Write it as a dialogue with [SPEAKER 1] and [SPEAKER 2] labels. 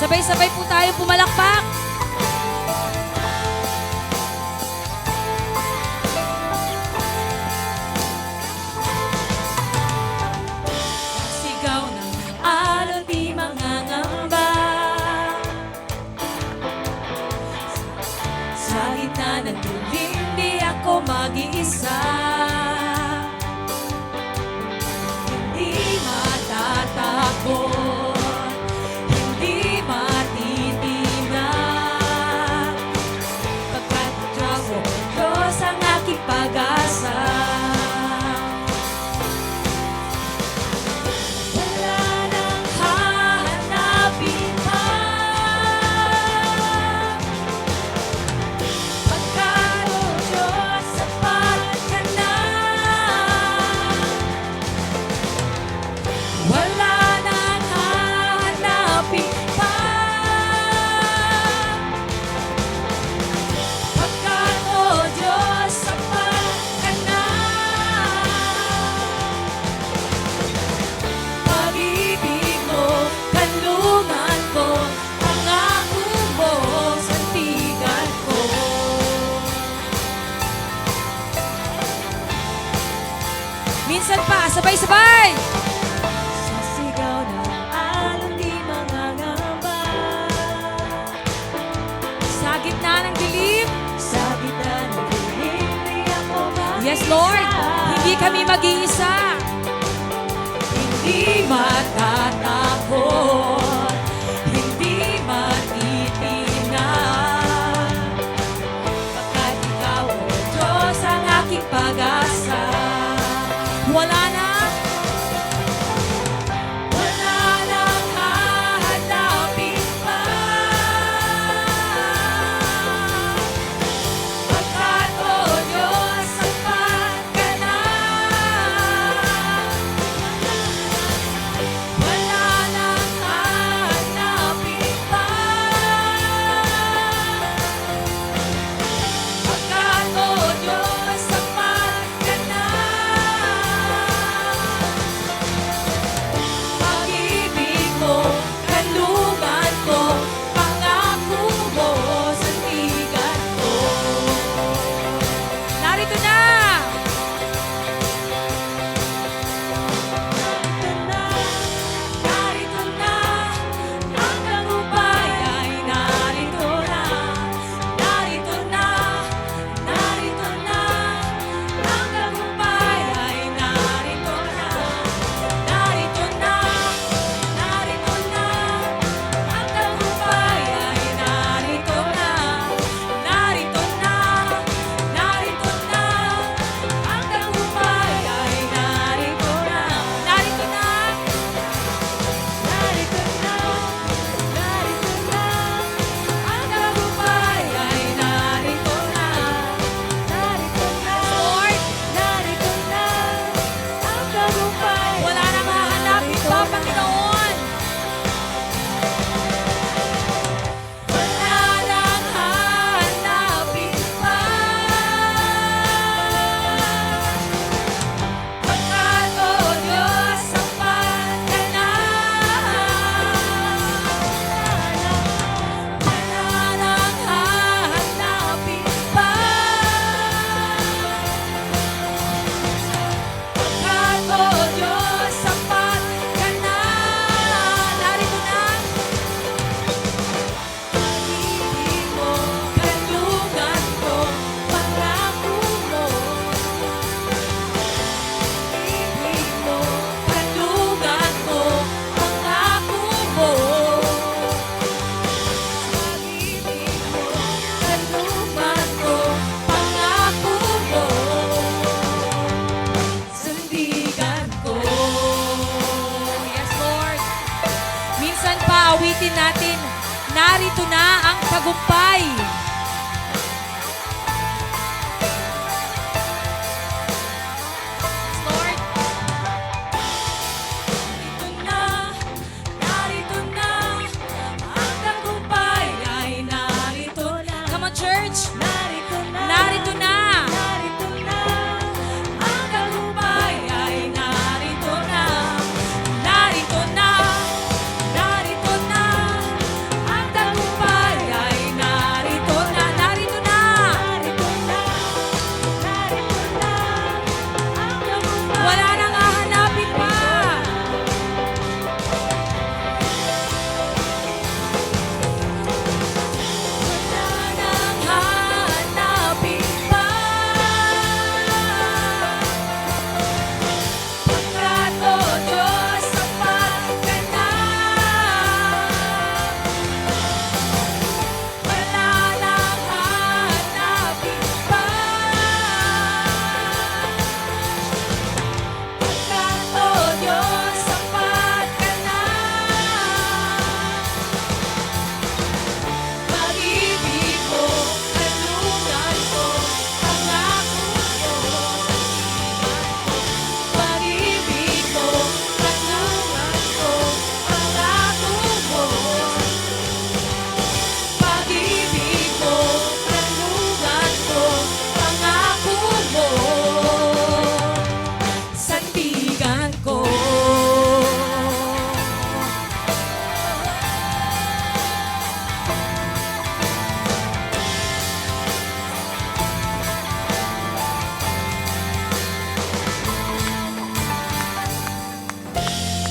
[SPEAKER 1] Sabay-sabay po tayo pumalakpak. Sigaw ng alon di mangangamba. Sa gitna ng dilim, di ako mag-iisa. Hindi matatakot, hindi matitinag, pagkat ikaw, O Diyos, ang aking pag-asa. Wala nang hahanapin pa, pagkat, O Diyos, sapat ka na. Wala nang hahanapin pa, pagkat, O Diyos, sapat ka na. Pag-ibig mo, kanlungan ko, pangako mo, sandigan ko. Minsan pa, sabay-sabay! Sa sigaw ng alon di mangangamba. Sa gitna ng dilim, sa gitna ng dilim, di ako mag-isa. Yes, Lord! Hindi kami mag-iisa. Hindi matatakot, hindi matitinag, pagkat ikaw, O Diyos, ang aking pag-asa. Wala nang hahanapin pa, pagkat, O Diyos, sapat ka na. Wala nang hahanapin pa, pagkat, O Diyos, sapat ka na. Pag-ibig mo, kanlungan ko, pangako mo, sandigan ko. Narito na! Narito na, ang tagumpay ay narito na. Narito na, narito na, ang tagumpay ay narito na. Narito na, narito na, ang tagumpay ay narito na. Narito na, narito na, ang tagumpay ay narito na. Narito na, narito na, narito na, ang tagumpay ay narito na. Narito na, Lord, narito na, ang tagumpay. Wala nang hahanapin pa, Panginoon. Wala nang hahanapin pa, pagkat, O Diyos, sapat ka na. Wala nang hahanapin pa, pagkat, O Diyos, sapat ka na. Narito na. Pag-ibig mo, kanlungan ko, pangako mo. Pag-ibig mo, kanlungan ko, pangako mo. Pag-ibig mo, kanlungan ko, pangako mo, sandigan ko. Yes, Lord. Minsan pa awitin natin, narito na ang tagumpay.